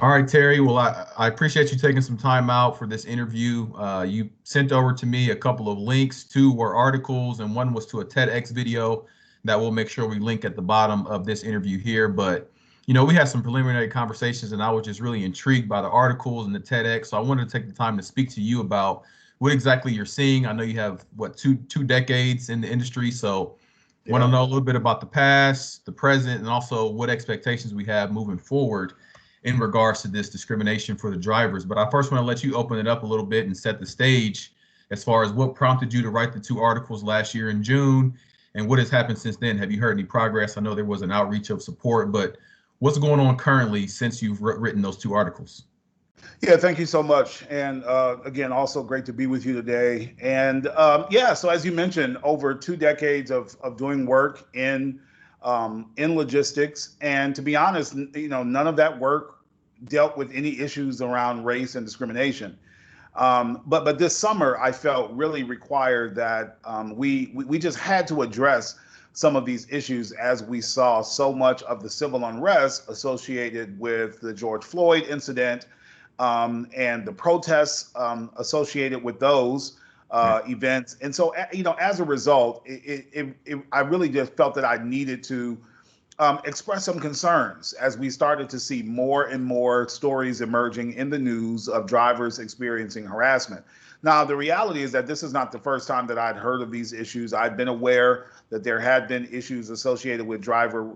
All right, Terry. Well, I appreciate you taking some time out for this interview. You sent over to me a couple of links. Two were articles, and one was to a TEDx video that we'll make sure we link at the bottom of this interview here. But, we had some preliminary conversations, and I was just really intrigued by the articles and the TEDx. So I wanted to take the time to speak to you about what exactly you're seeing. I know you have, what, two decades in the industry. So want to Yeah. know a little bit about the past, the present, and also what expectations we have moving forward in regards to this discrimination for the drivers. But I first want to let you open it up a little bit and set the stage as far as what prompted you to write the two articles last year in June and what has happened since then. Have you heard any progress? I know there was an outreach of support, but what's going on currently since you've written those two articles? Yeah, thank you so much. And again, also great to be with you today. And yeah, so as you mentioned, over 2 decades of doing work in logistics. And to be honest, none of that work dealt with any issues around race and discrimination. But this summer, I felt really required that we just had to address some of these issues as we saw so much of the civil unrest associated with the George Floyd incident, and the protests associated with those Right. events. And so, as a result, I really just felt that I needed to express some concerns as we started to see more and more stories emerging in the news of drivers experiencing harassment. Now, the reality is that this is not the first time that I'd heard of these issues. I've been aware that there had been issues associated with driver,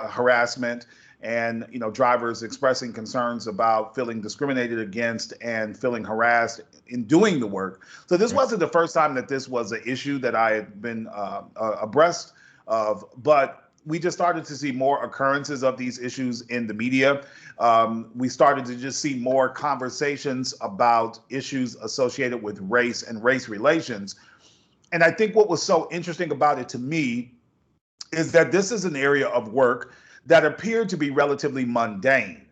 harassment, and drivers expressing concerns about feeling discriminated against and feeling harassed in doing the work. So this Right. wasn't the first time that this was an issue that I had been abreast of, but we just started to see more occurrences of these issues in the media. We started to just see more conversations about issues associated with race and race relations. And I think what was so interesting about it to me is that this is an area of work that appeared to be relatively mundane.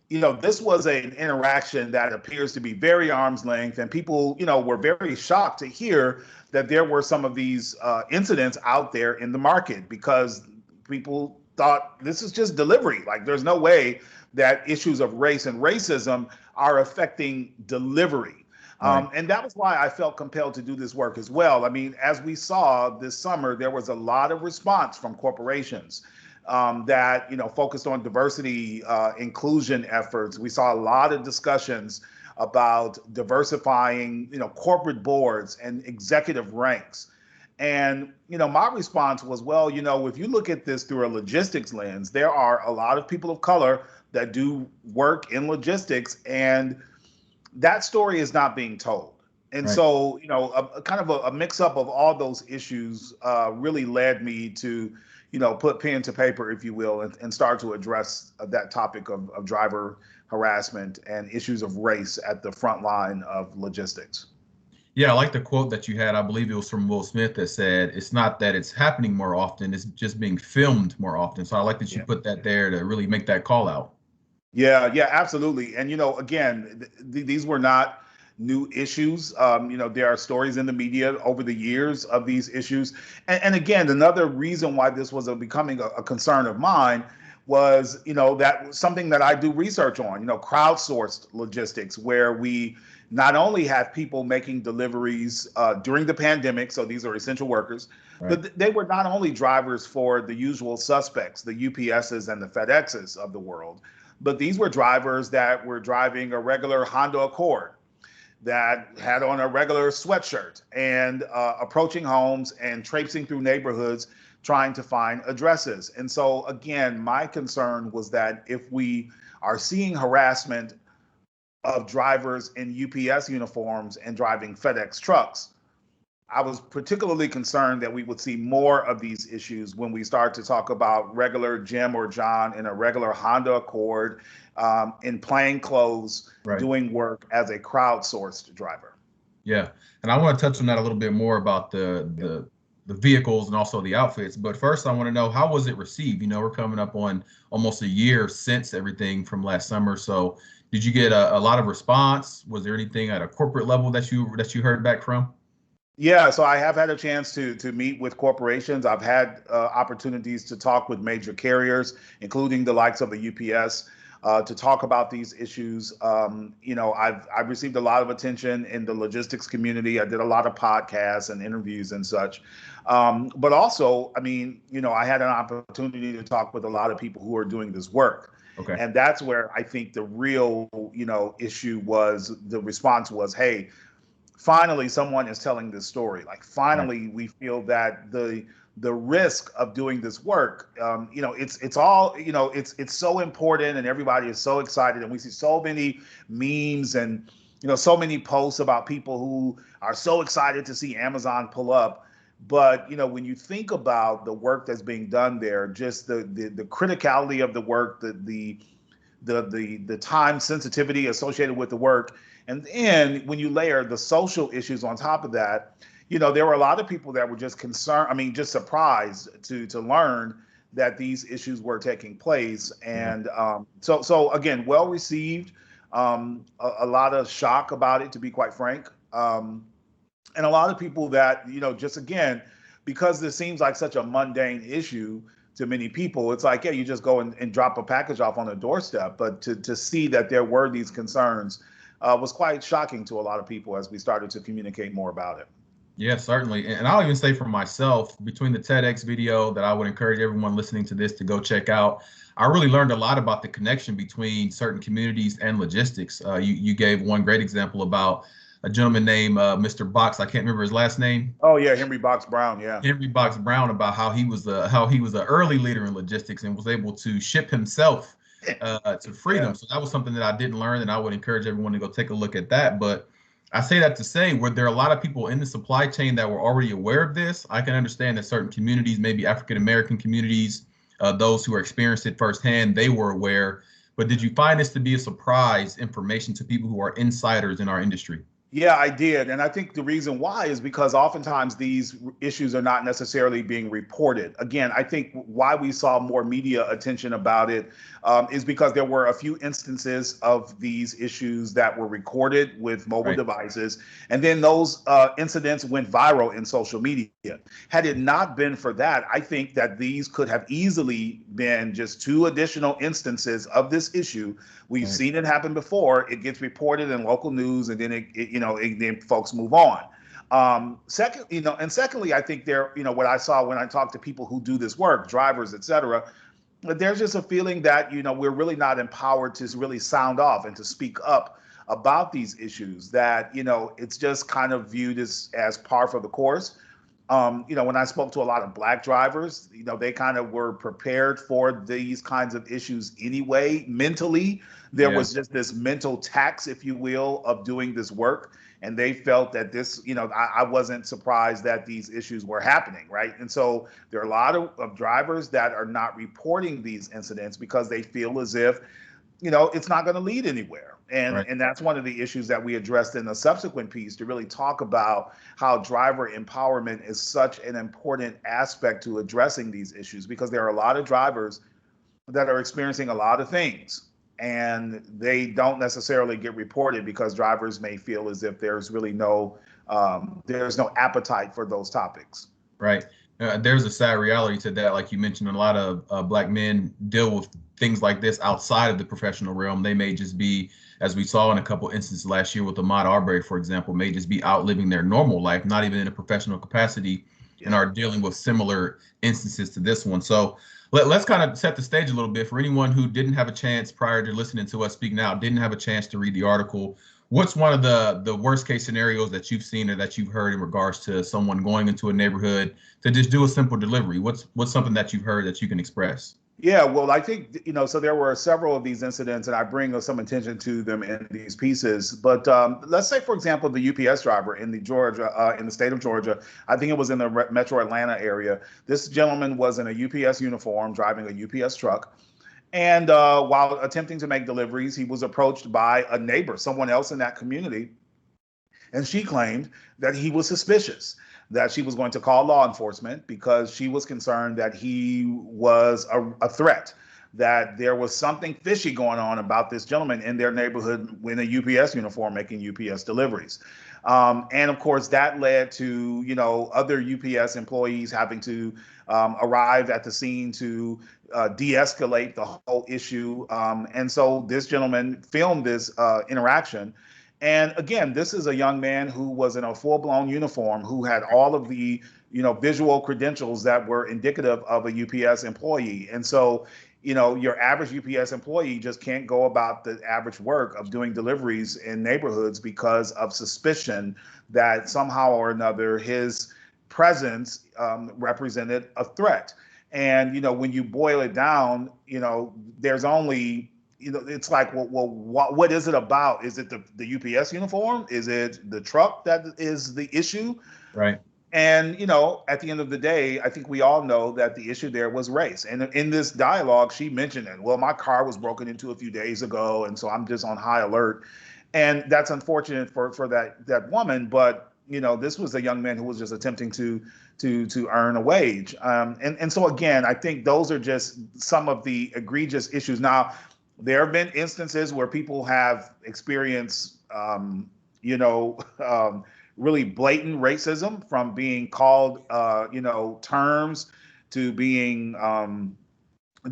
This was an interaction that appears to be very arm's length, and people, were very shocked to hear that there were some of these incidents out there in the market because people thought this is just delivery. Like, there's no way that issues of race and racism are affecting delivery. Right. And that was why I felt compelled to do this work as well. I mean, as we saw this summer, there was a lot of response from corporations that focused on diversity, inclusion efforts. We saw a lot of discussions about diversifying, corporate boards and executive ranks. And my response was, well, if you look at this through a logistics lens, there are a lot of people of color that do work in logistics, and that story is not being told. And Right. so, a kind of a mix up of all those issues really led me to, put pen to paper, if you will, and start to address that topic of driver harassment and issues of race at the front line of logistics. Yeah, I like the quote that you had. I believe it was from Will Smith that said, "It's not that it's happening more often; it's just being filmed more often." So I like that you Yeah. put that there to really make that call out. Yeah, yeah, absolutely. And again, these were not new issues. There are stories in the media over the years of these issues. And again, another reason why this was becoming a concern of mine was, that something that I do research on, crowdsourced logistics, where we not only have people making deliveries during the pandemic, so these are essential workers, Right. but they were not only drivers for the usual suspects, the UPSs and the FedExes of the world, but these were drivers that were driving a regular Honda Accord, that had on a regular sweatshirt and approaching homes and traipsing through neighborhoods trying to find addresses. And so, again, my concern was that if we are seeing harassment of drivers in UPS uniforms and driving FedEx trucks, I was particularly concerned that we would see more of these issues when we start to talk about regular Jim or John in a regular Honda Accord, in plain clothes, Right. doing work as a crowdsourced driver. Yeah, and I want to touch on that a little bit more about the vehicles and also the outfits. But first, I want to know, how was it received? We're coming up on almost a year since everything from last summer. So, did you get a lot of response? Was there anything at a corporate level that you heard back from? Yeah, so I have had a chance to meet with corporations. I've had opportunities to talk with major carriers, including the likes of a UPS. to talk about these issues. I've received a lot of attention in the logistics community. I did a lot of podcasts and interviews and such. But also, I had an opportunity to talk with a lot of people who are doing this work. Okay. And that's where I think the real, issue was, the response was, hey, finally someone is telling this story. Like, finally, we feel that the risk of doing this work, it's all, it's so important, and everybody is so excited, and we see so many memes and so many posts about people who are so excited to see Amazon pull up. But when you think about the work that's being done there, just the criticality of the work, the time sensitivity associated with the work, and then when you layer the social issues on top of that, there were a lot of people that were just concerned, just surprised to learn that these issues were taking place. And so again, well received, a lot of shock about it, to be quite frank. And a lot of people that, just again, because this seems like such a mundane issue to many people, it's like, yeah, you just go and drop a package off on a doorstep. But to see that there were these concerns was quite shocking to a lot of people as we started to communicate more about it. Yeah, certainly. And I'll even say for myself, between the TEDx video that I would encourage everyone listening to this to go check out, I really learned a lot about the connection between certain communities and logistics. You gave one great example about a gentleman named Mr. Box. I can't remember his last name. Oh yeah, Henry Box Brown. Yeah, Henry Box Brown, about how he was an early leader in logistics and was able to ship himself to freedom. So that was something that I didn't learn, and I would encourage everyone to go take a look at that. But I say that to say, were there a lot of people in the supply chain that were already aware of this? I can understand that certain communities, maybe African American communities, those who are experienced it firsthand, they were aware. But did you find this to be a surprise information to people who are insiders in our industry? Yeah, I did. And I think the reason why is because oftentimes these issues are not necessarily being reported. Again, I think why we saw more media attention about it is because there were a few instances of these issues that were recorded with mobile devices. And then those incidents went viral in social media. Had it not been for that, I think that these could have easily been just 2 additional instances of this issue. We've seen it happen before. It gets reported in local news, and then then folks move on. Secondly, I think what I saw when I talked to people who do this work, drivers, et cetera, there's just a feeling that, we're really not empowered to really sound off and to speak up about these issues, that, it's just kind of viewed as par for the course. When I spoke to a lot of Black drivers, they kind of were prepared for these kinds of issues anyway. Mentally, there was just this mental tax, if you will, of doing this work. And they felt that this, I wasn't surprised that these issues were happening, right? And so there are a lot of drivers that are not reporting these incidents because they feel as if, it's not going to lead anywhere. And that's one of the issues that we addressed in the subsequent piece, to really talk about how driver empowerment is such an important aspect to addressing these issues, because there are a lot of drivers that are experiencing a lot of things, and they don't necessarily get reported because drivers may feel as if there's really no appetite for those topics. Right. There's a sad reality to that. Like you mentioned, a lot of Black men deal with things like this outside of the professional realm. They may just be, as we saw in a couple instances last year with Ahmaud Arbery, for example, may just be out living their normal life, not even in a professional capacity, and are dealing with similar instances to this one. So let's kind of set the stage a little bit for anyone who didn't have a chance prior to listening to us speak now, didn't have a chance to read the article. What's one of the worst case scenarios that you've seen or that you've heard in regards to someone going into a neighborhood to just do a simple delivery? What's something that you've heard that you can express? Yeah, well, I think, so there were several of these incidents, and I bring some attention to them in these pieces. But let's say, for example, the UPS driver in the state of Georgia, I think it was in the metro Atlanta area. This gentleman was in a UPS uniform driving a UPS truck. And while attempting to make deliveries, he was approached by a neighbor, someone else in that community. And she claimed that he was suspicious, that she was going to call law enforcement because she was concerned that he was a threat. that there was something fishy going on about this gentleman in their neighborhood in a UPS uniform making UPS deliveries. And of course, that led to, other UPS employees having to arrive at the scene to de-escalate the whole issue. And so this gentleman filmed this interaction. And again, this is a young man who was in a full-blown uniform, who had all of the, visual credentials that were indicative of a UPS employee. And so, your average UPS employee just can't go about the average work of doing deliveries in neighborhoods because of suspicion that somehow or another his presence represented a threat. And, when you boil it down, there's only, it's like, well, what is it about? Is it the UPS uniform? Is it the truck that is the issue? Right. And, at the end of the day, I think we all know that the issue there was race. And in this dialogue, she mentioned it. Well, my car was broken into a few days ago, and so I'm just on high alert. And that's unfortunate for that woman. But, this was a young man who was just attempting to earn a wage. And so, again, I think those are just some of the egregious issues. Now, there have been instances where people have experienced, really blatant racism, from being called, terms, to being,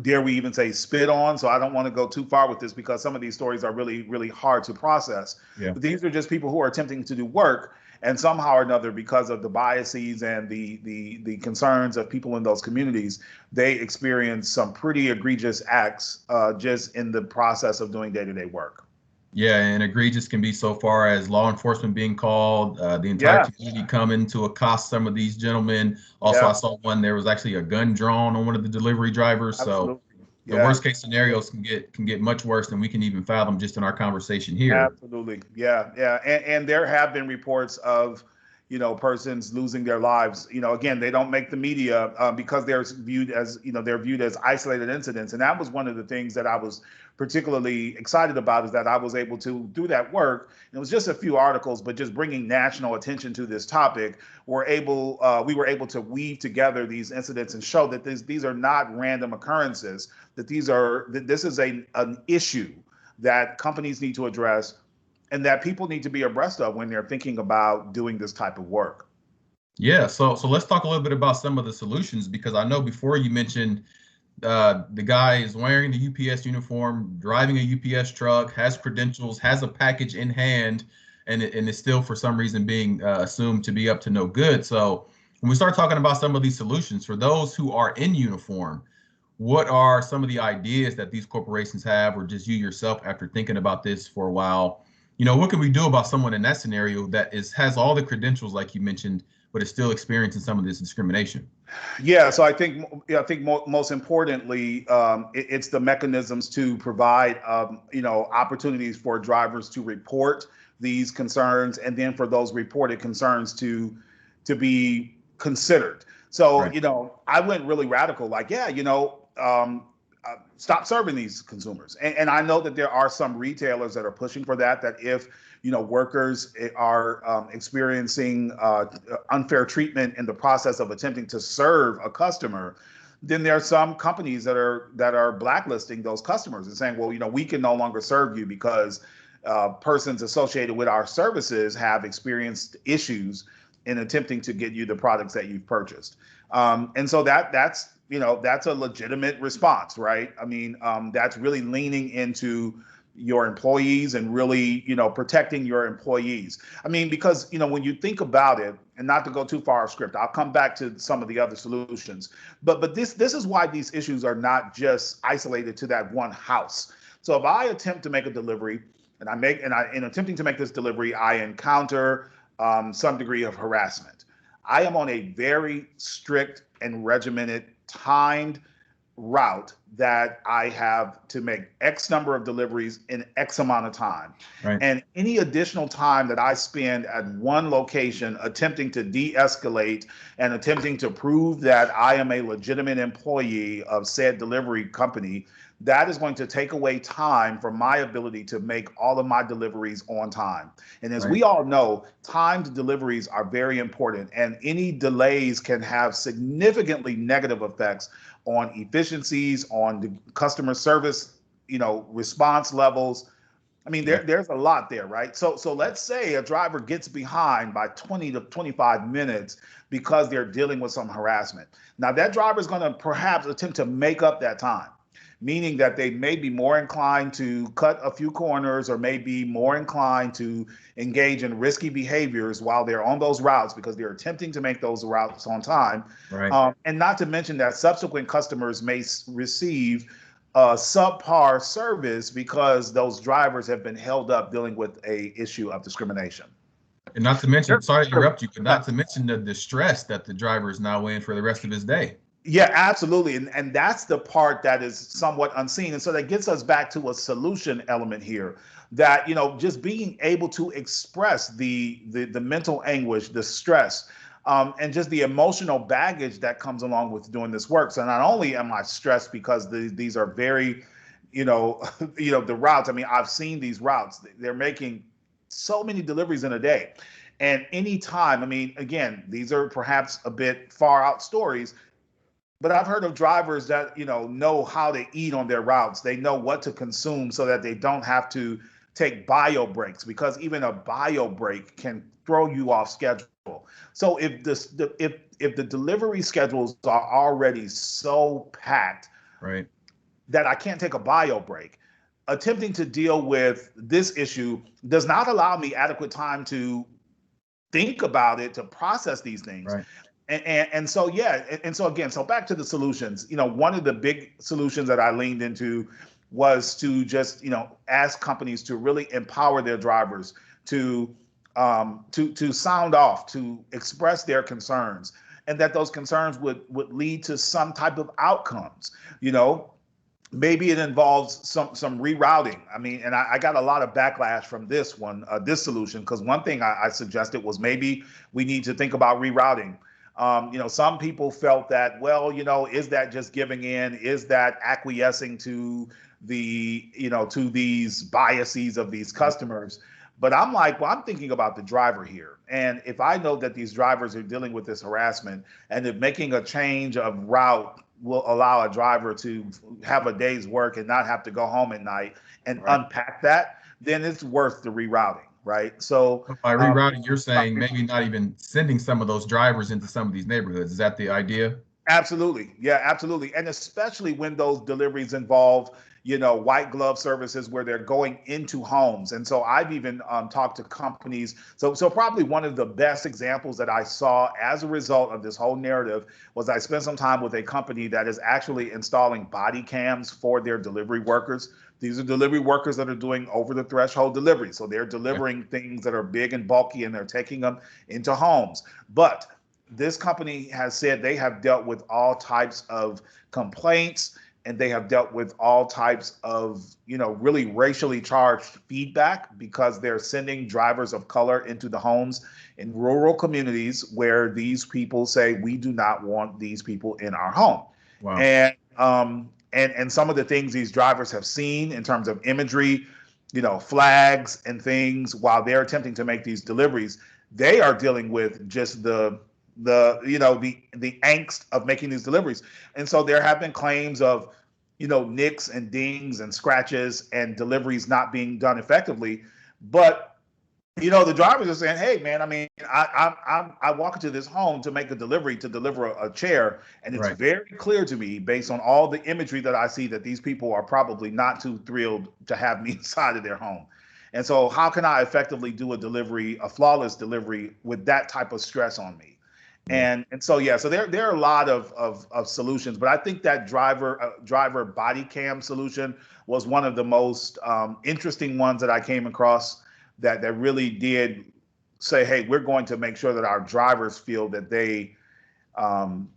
dare we even say, spit on. So I don't want to go too far with this because some of these stories are really, really hard to process. Yeah. But these are just people who are attempting to do work, and somehow or another, because of the biases and the concerns of people in those communities, they experience some pretty egregious acts just in the process of doing day-to-day work. Yeah, and egregious can be so far as law enforcement being called, the entire community coming to accost some of these gentlemen. Also, I saw one, there was actually a gun drawn on one of the delivery drivers. Absolutely. So the worst case scenarios can get much worse than we can even fathom just in our conversation here. Absolutely. Yeah. And there have been reports of, persons losing their lives. Again, they don't make the media because they're viewed as, isolated incidents. And that was one of the things that I was particularly excited about, is that I was able to do that work. And it was just a few articles, but just bringing national attention to this topic, we were able to weave together these incidents and show that these are not random occurrences, that this is an issue that companies need to address, and that people need to be abreast of when they're thinking about doing this type of work. Yeah, so let's talk a little bit about some of the solutions, because I know before you mentioned the guy is wearing the UPS uniform, driving a UPS truck, has credentials, has a package in hand, and is still for some reason being assumed to be up to no good. So when we start talking about some of these solutions for those who are in uniform, what are some of the ideas that these corporations have, or just you yourself after thinking about this for a while? What can we do about someone in that scenario that has all the credentials like you mentioned, but is still experiencing some of this discrimination? Yeah, so I think most importantly, it's the mechanisms to provide opportunities for drivers to report these concerns, and then for those reported concerns to be considered. So Right. I went really radical, like, stop serving these consumers. And I know that there are some retailers that are pushing for that if, workers are experiencing unfair treatment in the process of attempting to serve a customer, then there are some companies that are blacklisting those customers and saying, well, we can no longer serve you because persons associated with our services have experienced issues in attempting to get you the products that you've purchased. And so that's a legitimate response, right? I mean, that's really leaning into your employees and really, protecting your employees. I mean, because, when you think about it, and not to go too far off script, I'll come back to some of the other solutions, but this is why these issues are not just isolated to that one house. So if I attempt to make a delivery, in attempting to make this delivery, I encounter some degree of harassment. I am on a very strict and regimented, timed route that I have to make X number of deliveries in X amount of time. Right. And any additional time that I spend at one location attempting to de-escalate and attempting to prove that I am a legitimate employee of said delivery company that is going to take away time from my ability to make all of my deliveries on time. And as Right. we all know, timed deliveries are very important, and any delays can have significantly negative effects on efficiencies, on the customer service, response levels. I mean, Yeah. there's a lot there, right? So let's say a driver gets behind by 20 to 25 minutes because they're dealing with some harassment. Now that driver is going to perhaps attempt to make up that time, meaning that they may be more inclined to cut a few corners or may be more inclined to engage in risky behaviors while they're on those routes because they're attempting to make those routes on time. Right. And not to mention that subsequent customers may receive subpar service because those drivers have been held up dealing with a issue of discrimination. And not to mention, sorry to interrupt you, but Yeah, not to mention the distress that the driver is now in for the rest of his day. yeah, absolutely. And that's the part that is somewhat unseen. And so that gets us back to a solution element here that, just being able to express the mental anguish, the stress, and just the emotional baggage that comes along with doing this work. So not only am I stressed because these are very, the routes. I mean, I've seen these routes. They're making so many deliveries in a day. And anytime, I mean, again, these are perhaps a bit far out stories, but I've heard of drivers that, know how to eat on their routes. They know what to consume so that they don't have to take bio breaks, because even a bio break can throw you off schedule. So if the delivery schedules are already so packed Right. that I can't take a bio break, attempting to deal with this issue does not allow me adequate time to think about it, to process these things. Right. And so, yeah, and so again, so back to the solutions. One of the big solutions that I leaned into was to just ask companies to really empower their drivers to sound off, to express their concerns, and that those concerns would lead to some type of outcomes. you know Maybe it involves some rerouting. I mean, and I got a lot of backlash from this one, this solution, because one thing I suggested was maybe we need to think about rerouting. Some people felt that, well, is that just giving in? Is that acquiescing to to these biases of these customers? But I'm like, well, I'm thinking about the driver here. And if I know that these drivers are dealing with this harassment, and if making a change of route will allow a driver to have a day's work and not have to go home at night and Right. unpack that, then it's worth the rerouting, right? So, By rerouting, you're saying maybe not even sending some of those drivers into some of these neighborhoods. Is that the idea? absolutely. Yeah, absolutely. And especially when those deliveries involve, white glove services where they're going into homes. And so I've even talked to companies. So probably one of the best examples that I saw as a result of this whole narrative was I spent some time with a company that is actually installing body cams for their delivery workers. These are delivery workers that are doing over the threshold delivery. So they're Yeah. delivering things that are big and bulky, and they're taking them into homes. But this company has said they have dealt with all types of complaints, and they have dealt with all types of, really racially charged feedback because they're sending drivers of color into the homes in rural communities where these people say, we do not want these people in our home. Wow. And some of the things these drivers have seen in terms of imagery, flags and things while they're attempting to make these deliveries, they are dealing with just the angst of making these deliveries. And so there have been claims of, nicks and dings and scratches and deliveries not being done effectively. But the drivers are saying, hey man, I mean, I walk into this home to make a delivery, to deliver a chair, and it's Right. very clear to me based on all the imagery that I see that these people are probably not too thrilled to have me inside of their home. And so how can I effectively do a flawless delivery with that type of stress on me? Yeah. And so, yeah, so there are a lot of solutions, but I think that driver body cam solution was one of the most interesting ones that I came across, that really did say, hey, we're going to make sure that our drivers feel that um,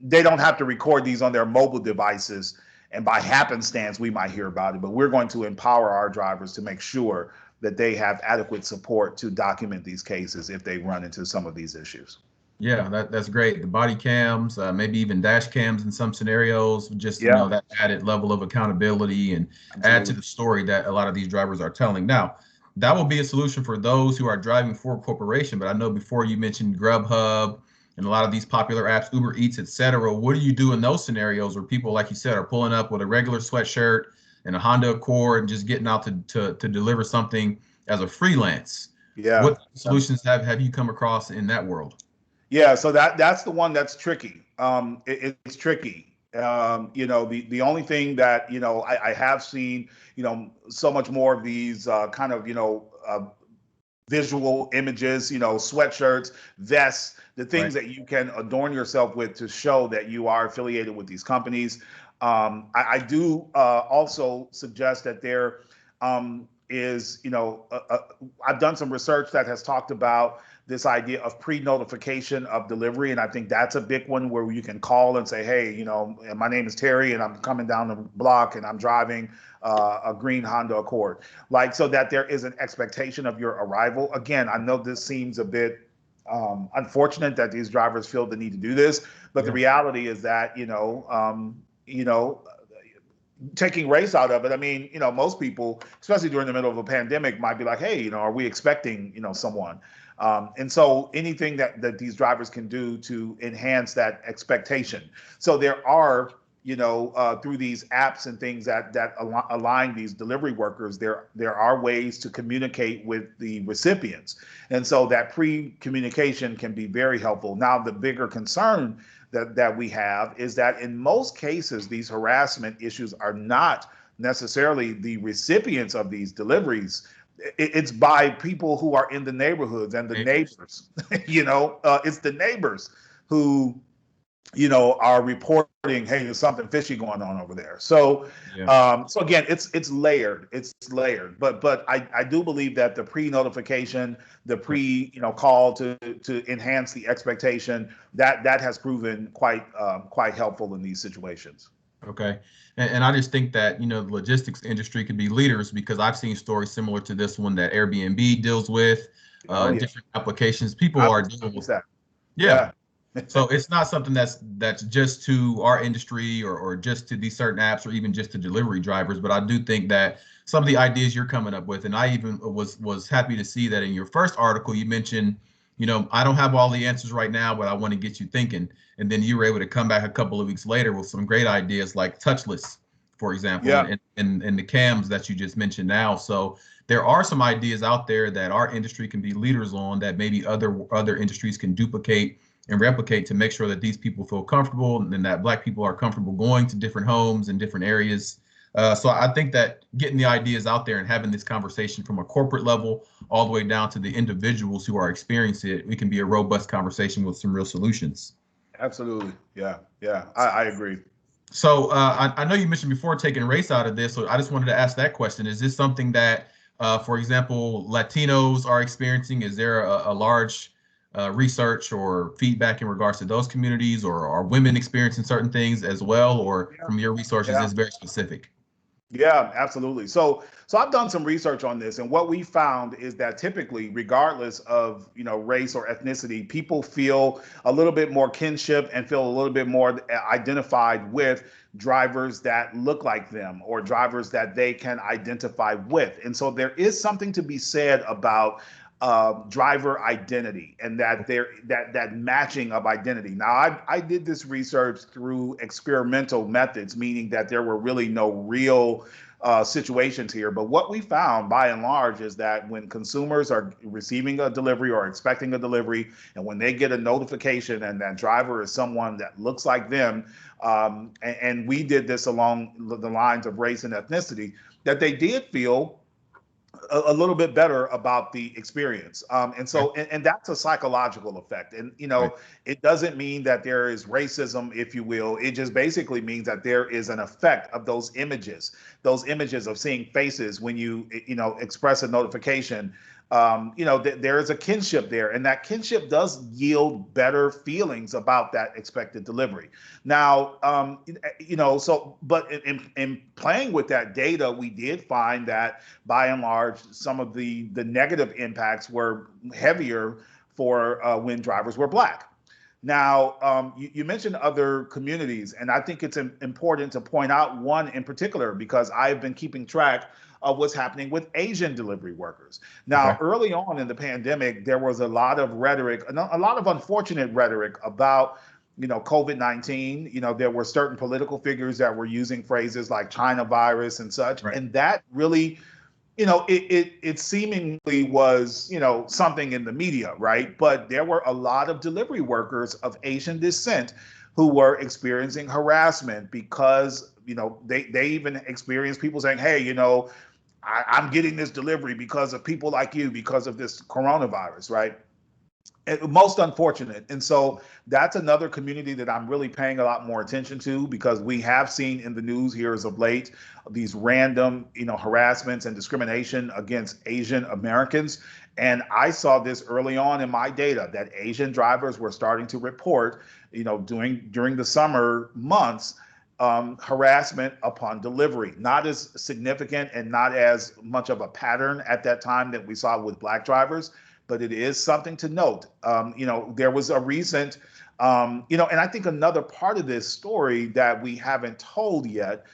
they don't have to record these on their mobile devices, and by happenstance we might hear about it, but we're going to empower our drivers to make sure that they have adequate support to document these cases if they run into some of these issues. Yeah, that's great. The body cams, maybe even dash cams in some scenarios, just, Yeah, that added level of accountability and add to absolutely. the story that a lot of these drivers are telling. Now, that will be a solution for those who are driving for a corporation. But I know before you mentioned Grubhub and a lot of these popular apps, Uber Eats, et cetera. What do you do in those scenarios where people, like you said, are pulling up with a regular sweatshirt and a Honda Accord and just getting out to deliver something as a freelance? Yeah. What solutions have you come across in that world? Yeah, so that's the one that's tricky. It's tricky. The only thing that I have seen, so much more of these kind of visual images, sweatshirts, vests, the Right. things that you can adorn yourself with to show that you are affiliated with these companies. I do also suggest that there is, I've done some research that has talked about this idea of pre-notification of delivery, and I think that's a big one where you can call and say, hey, my name is Terry, and I'm coming down the block, and I'm driving a green Honda Accord, like, so that there is an expectation of your arrival. Again, I know this seems a bit unfortunate that these drivers feel the need to do this, but the Yeah. reality is that taking race out of it. I mean, most people, especially during the middle of a pandemic, might be like, hey, are we expecting, someone? And so anything that these drivers can do to enhance that expectation. So there are, through these apps and things that align these delivery workers, there are ways to communicate with the recipients. And so that pre-communication can be very helpful. Now, the bigger concern that we have is that in most cases, these harassment issues are not necessarily the recipients of these deliveries. It's by people who are in the neighborhoods and the Neighbors. neighbors. It's the neighbors who are reporting, hey, there's something fishy going on over there. So, Yeah. so again, it's layered. It's layered. But I do believe that the pre-notification, the call to enhance the expectation, that has proven quite helpful in these situations. Okay. And I just think that, the logistics industry could be leaders because I've seen stories similar to this one that Airbnb deals with, Oh yeah, different applications. People I are would dealing with. use that. Yeah. Yeah, So it's not something that's just to our industry or just to these certain apps or even just to delivery drivers. But I do think that some of the ideas you're coming up with, and I even was happy to see that in your first article you mentioned, I don't have all the answers right now, but I want to get you thinking. And then you were able to come back a couple of weeks later with some great ideas like touchless, for example, yeah. and the cams that you just mentioned now. So there are some ideas out there that our industry can be leaders on that maybe other industries can duplicate and replicate to make sure that these people feel comfortable and that Black people are comfortable going to different homes and different areas. So I think that getting the ideas out there and having this conversation from a corporate level all the way down to the individuals who are experiencing it, we can be a robust conversation with some real solutions. Absolutely. Yeah, yeah. I agree. So I know you mentioned before taking race out of this, so I just wanted to ask that question. Is this something that, for example, Latinos are experiencing? Is there a large research or feedback in regards to those communities, or are women experiencing certain things as well? Or Yeah, from your research, is yeah. this very specific? Yeah, absolutely. So I've done some research on this, and what we found is that typically, regardless of race or ethnicity, people feel a little bit more kinship and feel a little bit more identified with drivers that look like them or drivers that they can identify with. And so there is something to be said about driver identity and that matching of identity. Now, I did this research through experimental methods, meaning that there were really no real situations here. But what we found by and large is that when consumers are receiving a delivery or expecting a delivery, and when they get a notification and that driver is someone that looks like them, and we did this along the lines of race and ethnicity, that they did feel a little bit better about the experience. And Okay. so, and that's a psychological effect. And, Right. it doesn't mean that there is racism, if you will. It just basically means that there is an effect of those images of seeing faces when you, express a notification. There is a kinship there, and that kinship does yield better feelings about that expected delivery. Now, but in playing with that data, we did find that by and large, some of the negative impacts were heavier for when drivers were Black. Now, you mentioned other communities, and I think it's important to point out one in particular because I've been keeping track of what's happening with Asian delivery workers. Okay. Now, early on in the pandemic, there was a lot of rhetoric, a lot of unfortunate rhetoric about COVID-19. There were certain political figures that were using phrases like China virus and such, Right. and that really it seemingly was, something in the media, right? But there were a lot of delivery workers of Asian descent who were experiencing harassment because, they even experienced people saying, hey, I'm getting this delivery because of people like you, because of this coronavirus, right? Most unfortunate. And so that's another community that I'm really paying a lot more attention to because we have seen in the news here as of late these random, harassments and discrimination against Asian Americans. And I saw this early on in my data that Asian drivers were starting to report, during the summer months, harassment upon delivery. Not as significant and not as much of a pattern at that time that we saw with Black drivers, but it is something to note. There was a recent, and I think another part of this story that we haven't told yet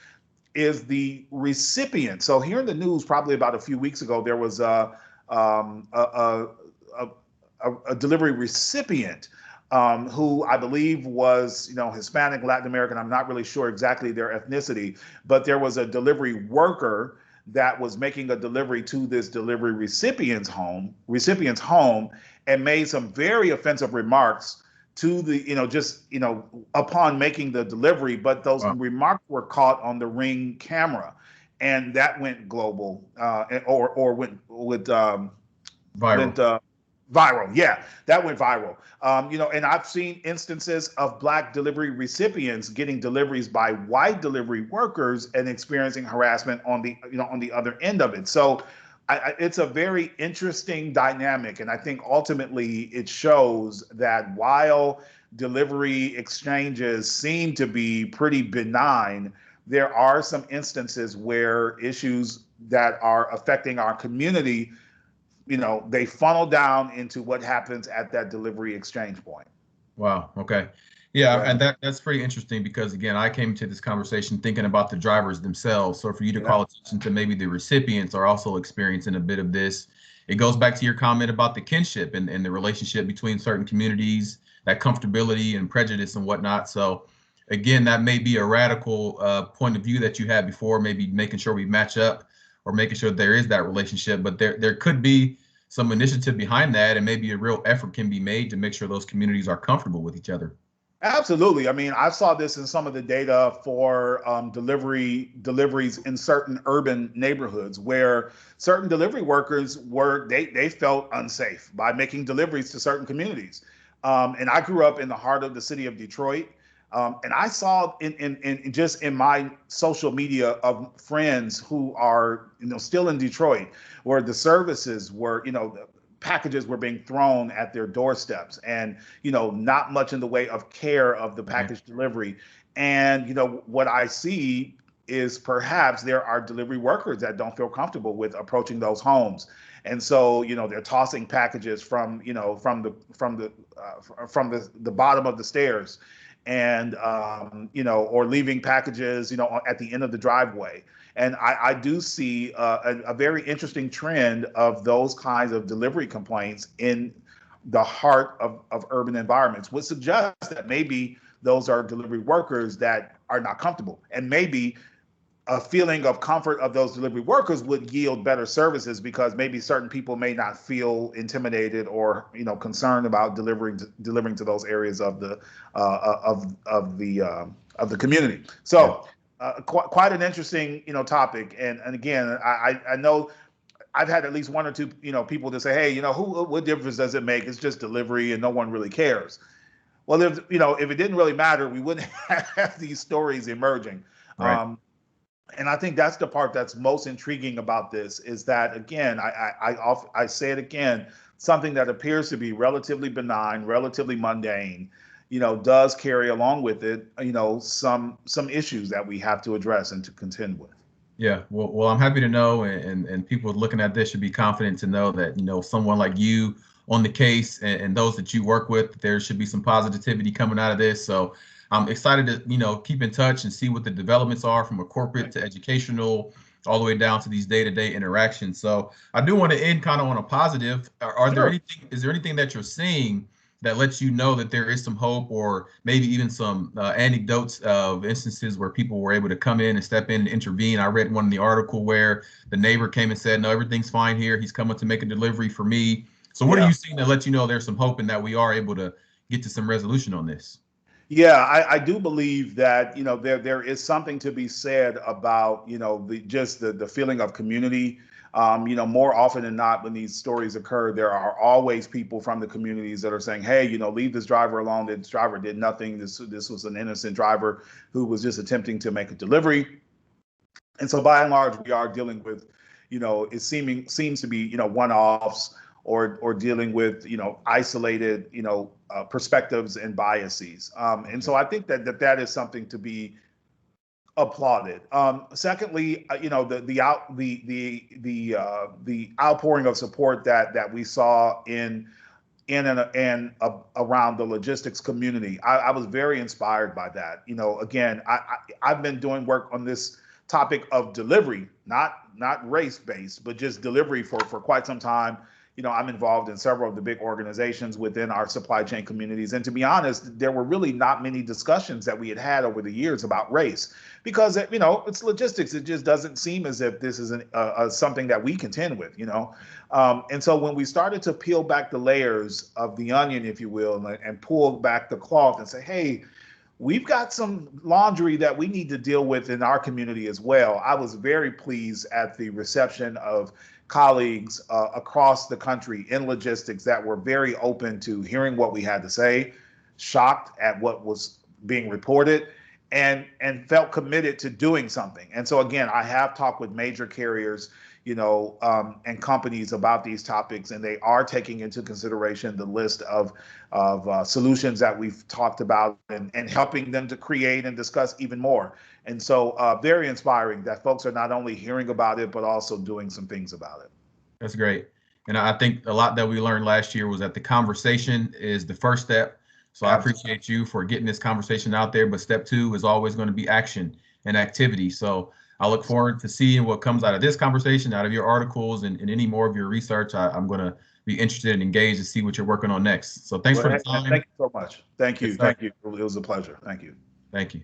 is the recipient. So here in the news, probably about a few weeks ago, there was a delivery recipient who I believe was, Hispanic, Latin American. I'm not really sure exactly their ethnicity, but there was a delivery worker that was making a delivery to this delivery recipient's home, and made some very offensive remarks to the, upon making the delivery. But those Wow. remarks were caught on the Ring camera, and that went global, or Viral. went viral. Yeah, that went viral. And I've seen instances of Black delivery recipients getting deliveries by white delivery workers and experiencing harassment on the other end of it. So it's a very interesting dynamic, and I think ultimately it shows that while delivery exchanges seem to be pretty benign, there are some instances where issues that are affecting our community, they funnel down into what happens at that delivery exchange point. Wow. Okay. Yeah, Yeah. and that's pretty interesting because again, I came to this conversation thinking about the drivers themselves. So for you to Yeah. call attention to maybe the recipients are also experiencing a bit of this, it goes back to your comment about the kinship and the relationship between certain communities, that comfortability and prejudice and whatnot. So again, that may be a radical point of view that you had before, maybe making sure we match up or making sure there is that relationship, but there could be some initiative behind that, and maybe a real effort can be made to make sure those communities are comfortable with each other. Absolutely. I mean, I saw this in some of the data for deliveries in certain urban neighborhoods where certain delivery workers they felt unsafe by making deliveries to certain communities. And I grew up in the heart of the city of Detroit. And I saw in just in my social media of friends who are, still in Detroit, where the services were, packages were being thrown at their doorsteps, and not much in the way of care of the Right. package delivery. And what I see is perhaps there are delivery workers that don't feel comfortable with approaching those homes, and so they're tossing packages from the bottom of the stairs, and or leaving packages at the end of the driveway. And I do see a very interesting trend of those kinds of delivery complaints in the heart of urban environments, which suggests that maybe those are delivery workers that are not comfortable. And maybe a feeling of comfort of those delivery workers would yield better services because maybe certain people may not feel intimidated or concerned about delivering to those areas of the of the community. Yeah. So quite an interesting topic. And again, I know I've had at least one or two people to say, hey, what difference does it make? It's just delivery and no one really cares. Well, if it didn't really matter, we wouldn't have these stories emerging. Right. And I think that's the part that's most intriguing about this is that, again, I say it again, something that appears to be relatively benign, relatively mundane, does carry along with it, some issues that we have to address and to contend with. Yeah, well, I'm happy to know, and people looking at this should be confident to know that someone like you on the case and those that you work with. There should be some positivity coming out of this. So I'm excited to, keep in touch and see what the developments are from a corporate to educational, all the way down to these day-to-day interactions. So I do want to end kind of on a positive. Are there Sure. is there anything that you're seeing that lets you know that there is some hope, or maybe even some anecdotes of instances where people were able to come in and step in and intervene? I read one in the article where the neighbor came and said, no, everything's fine here. He's coming to make a delivery for me. So what are Yeah. you seeing that lets you know there's some hope and that we are able to get to some resolution on this? Yeah, I do believe that there is something to be said about the feeling of community. More often than not, when these stories occur, there are always people from the communities that are saying, "Hey, leave this driver alone. This driver did nothing. This was an innocent driver who was just attempting to make a delivery." And so, by and large, we are dealing with, it seems to be one-offs, or dealing with isolated perspectives and biases. And so I think that is something to be applauded. Secondly, the outpouring of support that we saw in and around the logistics community. I was very inspired by that. Again, I've been doing work on this topic of delivery, not race based, but just delivery for quite some time. I'm involved in several of the big organizations within our supply chain communities. And to be honest, there were really not many discussions that we had over the years about race, because, it's logistics. It just doesn't seem as if this is something that we contend with, And so when we started to peel back the layers of the onion, if you will, and pull back the cloth and say, hey, we've got some laundry that we need to deal with in our community as well. I was very pleased at the reception of colleagues across the country in logistics that were very open to hearing what we had to say, shocked at what was being reported, and felt committed to doing something. And so again, I have talked with major carriers, and companies about these topics, and they are taking into consideration the list of solutions that we've talked about, and helping them to create and discuss even more. And so very inspiring that folks are not only hearing about it, but also doing some things about it. That's great. And I think a lot that we learned last year was that the conversation is the first step. So I appreciate you for getting this conversation out there. But step two is always going to be action and activity. So I look forward to seeing what comes out of this conversation, out of your articles, and any more of your research. I'm going to be interested and engaged to see what you're working on next. So thanks for the time. Thank you so much. Thank you. Yes, sir. Thank you. It was a pleasure. Thank you. Thank you.